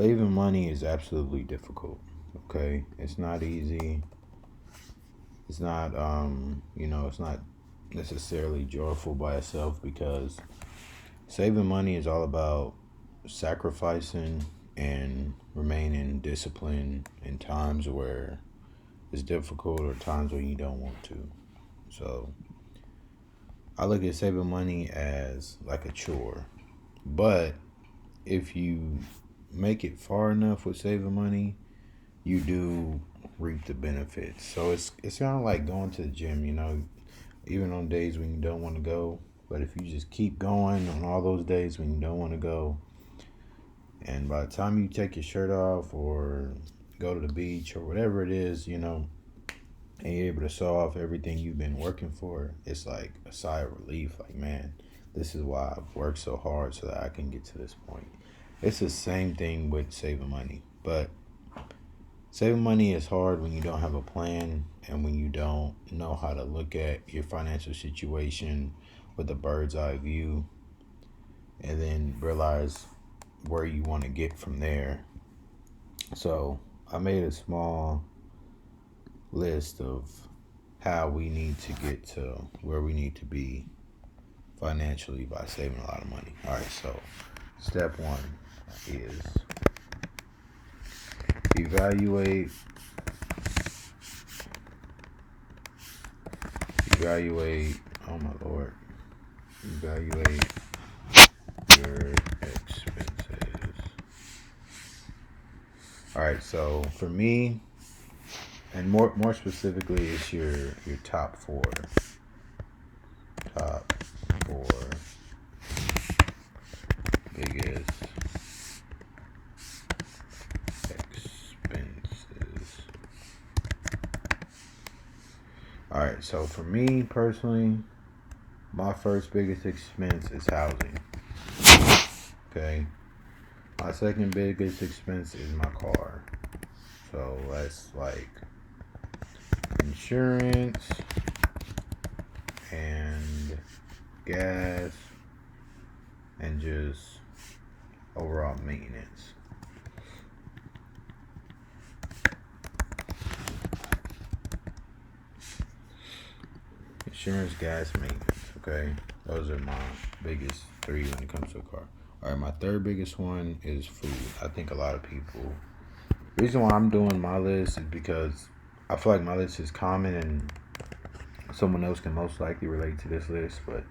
Saving money is absolutely difficult. Okay, it's not easy. It's not it's not necessarily joyful by itself because saving money is all about sacrificing and remaining disciplined in times where it's difficult or times when you don't want to. So I look at saving money as like a chore. But if you make it far enough with saving money, you do reap the benefits. So it's kind of like going to the gym, even on days when you don't want to go. But if you just keep going on all those days when you don't want to go, and by the time you take your shirt off or go to the beach or whatever it is, and you're able to show off everything you've been working for, it's like a sigh of relief. Like, man, this is why I've worked so hard so that I can get to this point. It's the same thing with saving money. But saving money is hard when you don't have a plan and when you don't know how to look at your financial situation with a bird's eye view and then realize where you want to get from there. So I made a small list of how we need to get to where we need to be financially by saving a lot of money. All right, so step one is evaluate oh my lord, evaluate your expenses. All right, so for me, and more specifically, it's your top four biggest expenses. All right, so for me personally, my first biggest expense is housing. Okay, my second biggest expense is my car. So that's like insurance and gas and just overall maintenance. Insurance, gas, maintenance. Okay, those are my biggest three when it comes to a car. All right, my third biggest one is food. I think a lot of people. The reason why I'm doing my list is because I feel like my list is common and someone else can most likely relate to this list. But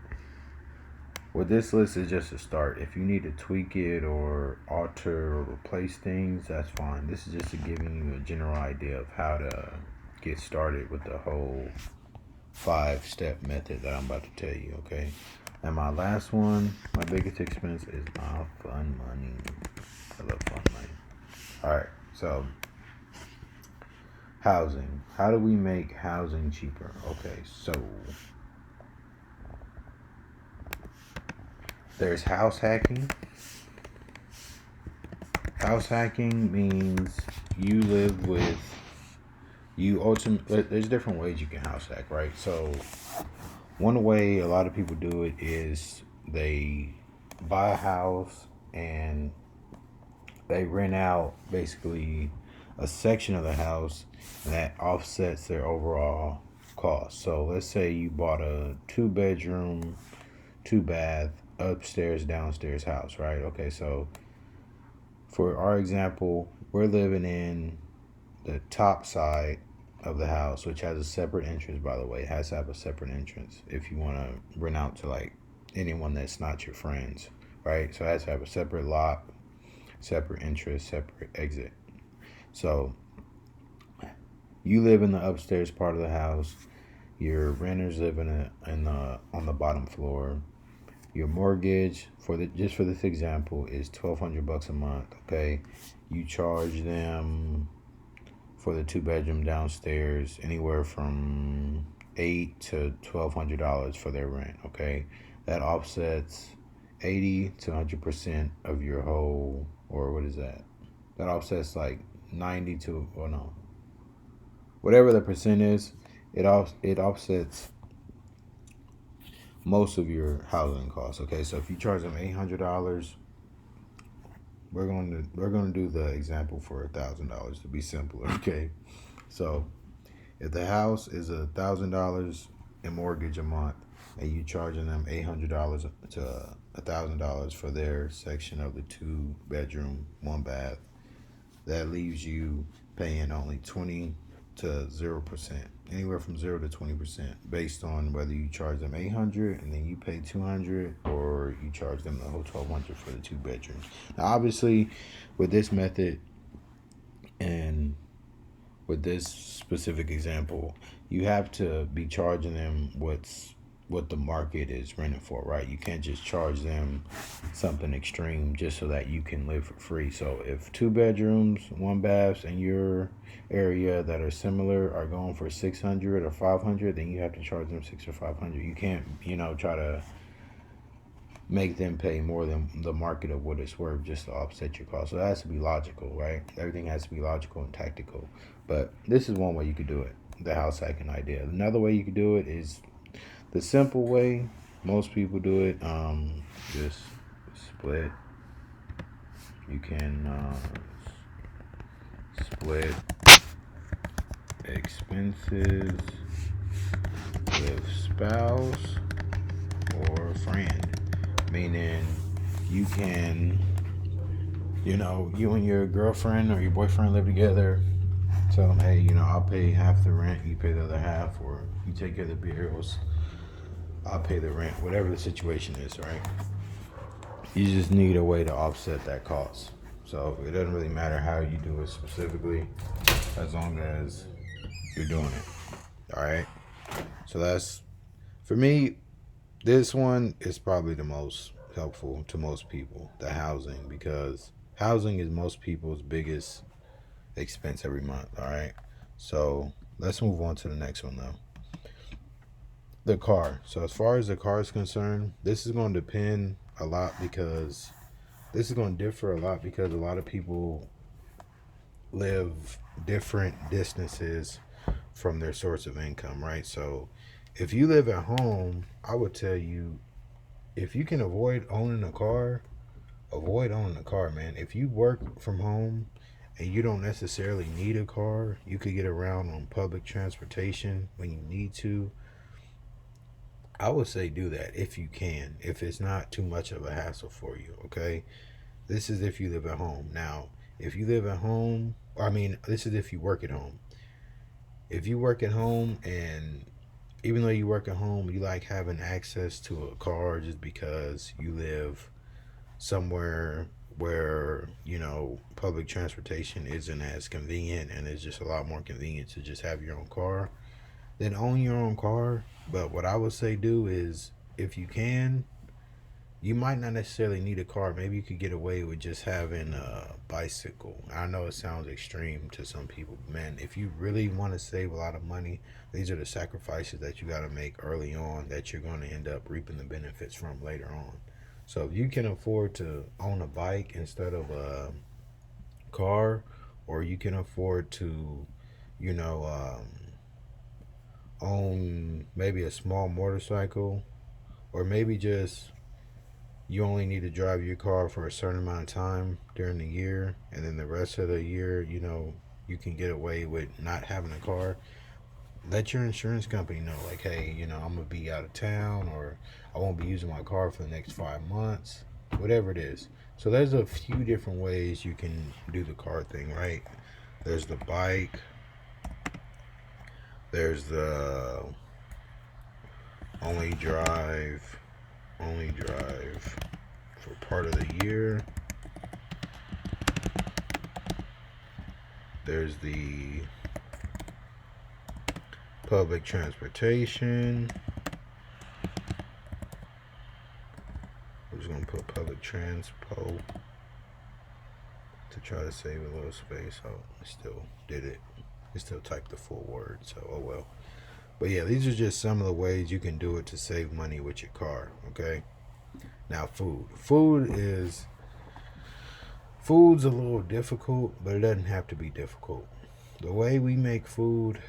with this list is just a start. If you need to tweak it or alter or replace things, that's fine. This is just giving you a general idea of how to get started with the whole 5-step method that I'm about to tell you, okay? And my last one, my biggest expense is my fun money. I love fun money. All right, so housing. How do we make housing cheaper? Okay, so there's house hacking. House hacking means you live with you ultimately. There's different ways you can house hack, right? So one way a lot of people do it is they buy a house and they rent out basically a section of the house and that offsets their overall cost. So let's say you bought a 2-bedroom, 2-bath, upstairs, downstairs house, right? Okay, so for our example, we're living in the top side of the house, which has a separate entrance, by the way. It has to have a separate entrance if you want to rent out to like anyone that's not your friends, right? So it has to have a separate lock, separate entrance, separate exit. So you live in the upstairs part of the house. Your renters live in the on the bottom floor. Your mortgage for this example is $1,200 a month. Okay, you charge them for the 2-bedroom downstairs anywhere from $800 to $1,200 for their rent. Okay, that offsets 80 to 100% of your whole, or what is that? That offsets like 90 to, well, no, whatever the percent is. It offsets most of your housing costs. Okay, so if you charge them $800 we're gonna do the example for $1,000 to be simpler. Okay, so if the house is $1,000 in mortgage a month, and you charging them $800 to $1,000 for their section of the 2 bedroom, 1 bath, that leaves you paying only 20 to 0%, anywhere from 0 to 20%, based on whether you charge them 800 and then you pay 200, or you charge them the whole 1,200 for the 2 bedrooms. Now, obviously, with this method and with this specific example, you have to be charging them what the market is renting for, right? You can't just charge them something extreme just so that you can live for free. So if 2 bedrooms, 1 baths in your area that are similar are going for 600 or 500, then you have to charge them 6 or 500. You can't, try to make them pay more than the market of what it's worth just to offset your cost. So it has to be logical, right? Everything has to be logical and tactical. But this is one way you could do it, the house hacking idea. Another way you could do it is the simple way. Most people do it. Just split. You can split expenses with spouse or friend. Meaning you can, you and your girlfriend or your boyfriend live together. Tell them, hey, I'll pay half the rent, you pay the other half, or you take care of the bills, I'll pay the rent, whatever the situation is, right? You just need a way to offset that cost. So it doesn't really matter how you do it specifically, as long as you're doing it. All right. So that's, for me, this one is probably the most helpful to most people, the housing, because housing is most people's biggest expense every month. All right. So let's move on to the next one though. The car. So as far as the car is concerned, this is going to depend a lot, because this is going to differ a lot because a lot of people live different distances from their source of income, right? So if you live at home, I would tell you, if you can avoid owning a car, avoid owning a car, man. If you work from home and you don't necessarily need a car, you could get around on public transportation when you need to. I would say do that if you can, if it's not too much of a hassle for you, okay? This is if you live at home. Now, if you live at home, this is if you work at home. If you work at home, and even though you work at home, you like having access to a car just because you live somewhere where, public transportation isn't as convenient, and it's just a lot more convenient to just have your own car, then own your own car. But what I would say do is, if you can, you might not necessarily need a car. Maybe you could get away with just having a bicycle. I know it sounds extreme to some people, but man, if you really want to save a lot of money, these are the sacrifices that you got to make early on that you're going to end up reaping the benefits from later on. So if you can afford to own a bike instead of a car, or you can afford to, you know, own maybe a small motorcycle, or maybe just you only need to drive your car for a certain amount of time during the year, and then the rest of the year, you can get away with not having a car. Let your insurance company know, like, hey, I'm gonna be out of town, or I won't be using my car for the next 5 months, whatever it is. So there's a few different ways you can do the car thing, right? There's the bike, there's the only drive for part of the year. There's the public transportation. We're just gonna put public transpo to try to save a little space. Oh, I still did it. I still typed the full word, so oh well. But yeah, these are just some of the ways you can do it to save money with your car, okay? Now, food's a little difficult, but it doesn't have to be difficult. The way we make food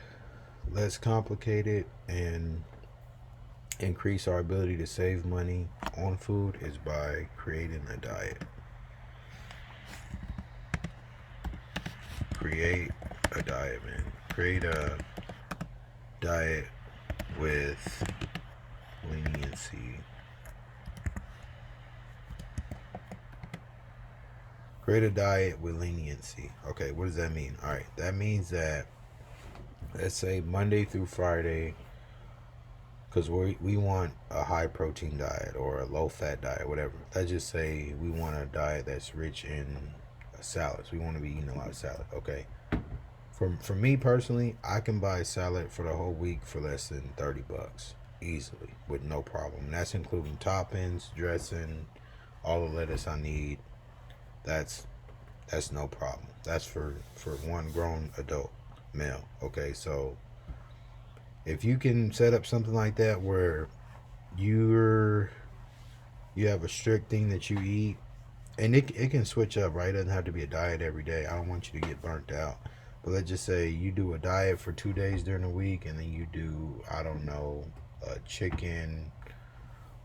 less complicated and increase our ability to save money on food is by creating a diet. Create a diet, man. Create a diet with leniency. Create a diet with leniency. Okay, what does that mean? All right, that means that, let's say Monday through Friday, because we want a high protein diet or a low fat diet, whatever. Let's just say we want a diet that's rich in salads. We want to be eating a lot of salad. Okay. For me personally, I can buy salad for the whole week for less than $30 easily with no problem. And that's including toppings, dressing, all the lettuce I need. That's no problem. That's for one grown adult male. Okay, so if you can set up something like that where you have a strict thing that you eat, and it can switch up, right? It doesn't have to be a diet every day. I don't want you to get burnt out. But let's just say you do a diet for 2 days during the week, and then you do, I don't know, a chicken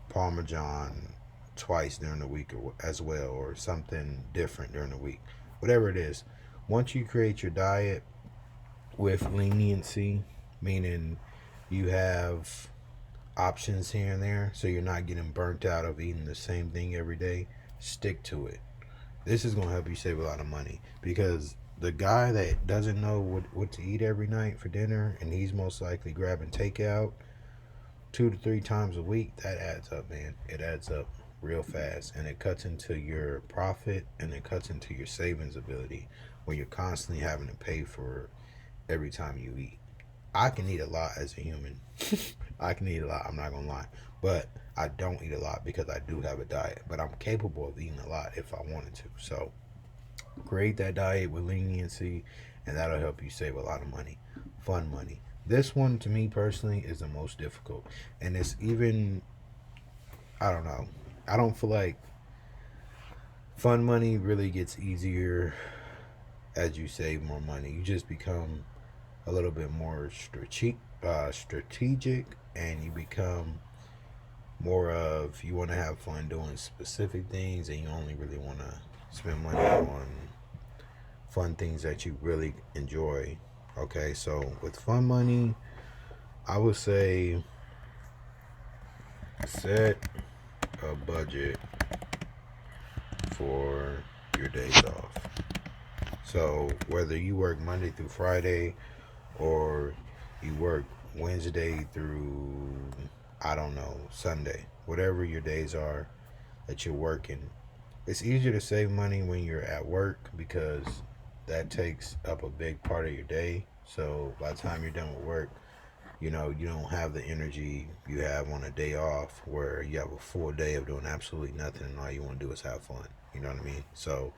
parmesan twice during the week as well, or something different during the week. Whatever it is. Once you create your diet with leniency, meaning you have options here and there, so you're not getting burnt out of eating the same thing every day, stick to it. This is going to help you save a lot of money, because the guy that doesn't know what to eat every night for dinner, and he's most likely grabbing takeout 2 to 3 times a week, that adds up, man. It adds up real fast, and it cuts into your profit, and it cuts into your savings ability when you're constantly having to pay for every time you eat. I can eat a lot as a human. I can eat a lot, I'm not gonna lie, but I don't eat a lot because I do have a diet, but I'm capable of eating a lot if I wanted to. So create that diet with leniency, and that'll help you save a lot of money. Fun money. This one, to me personally, is the most difficult, and it's even, I don't know, I don't feel like fun money really gets easier as you save more money. You just become a little bit more strategic, and you become more of, you want to have fun doing specific things, and you only really want to spend money on fun things that you really enjoy. Okay, so with fun money, I would say set a budget for your days off. So whether you work Monday through Friday, or you work Wednesday through, I don't know, Sunday, whatever your days are that you're working, it's easier to save money when you're at work, because that takes up a big part of your day. So by the time you're done with work, you don't have the energy you have on a day off, where you have a full day of doing absolutely nothing and all you want to do is have fun. You know what I mean? So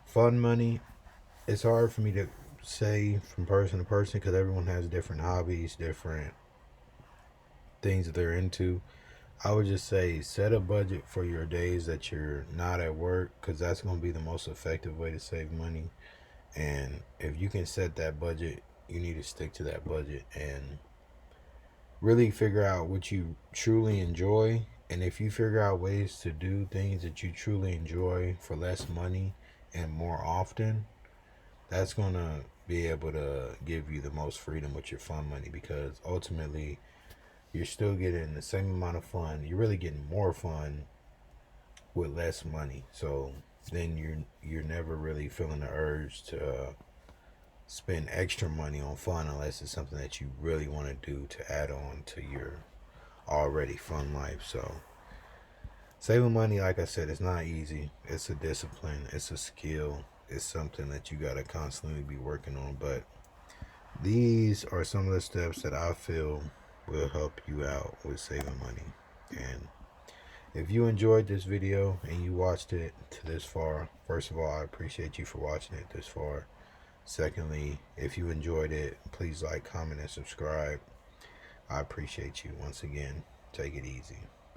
fun money, it's hard for me to say from person to person, because everyone has different hobbies, different things that they're into. I would just say set a budget for your days that you're not at work, because that's going to be the most effective way to save money. And if you can set that budget, you need to stick to that budget and really figure out what you truly enjoy. And if you figure out ways to do things that you truly enjoy for less money and more often, that's going to be able to give you the most freedom with your fun money, because ultimately you're still getting the same amount of fun. You're really getting more fun with less money. So then you're never really feeling the urge to spend extra money on fun, unless it's something that you really want to do to add on to your already fun life. So saving money, like I said, it's not easy. It's a discipline, it's a skill, it's something that you got to constantly be working on. But these are some of the steps that I feel will help you out with saving money. And if you enjoyed this video and you watched it to this far, first of all, I appreciate you for watching it this far. Secondly, if you enjoyed it, please like, comment, and subscribe. I appreciate you. Once again, take it easy.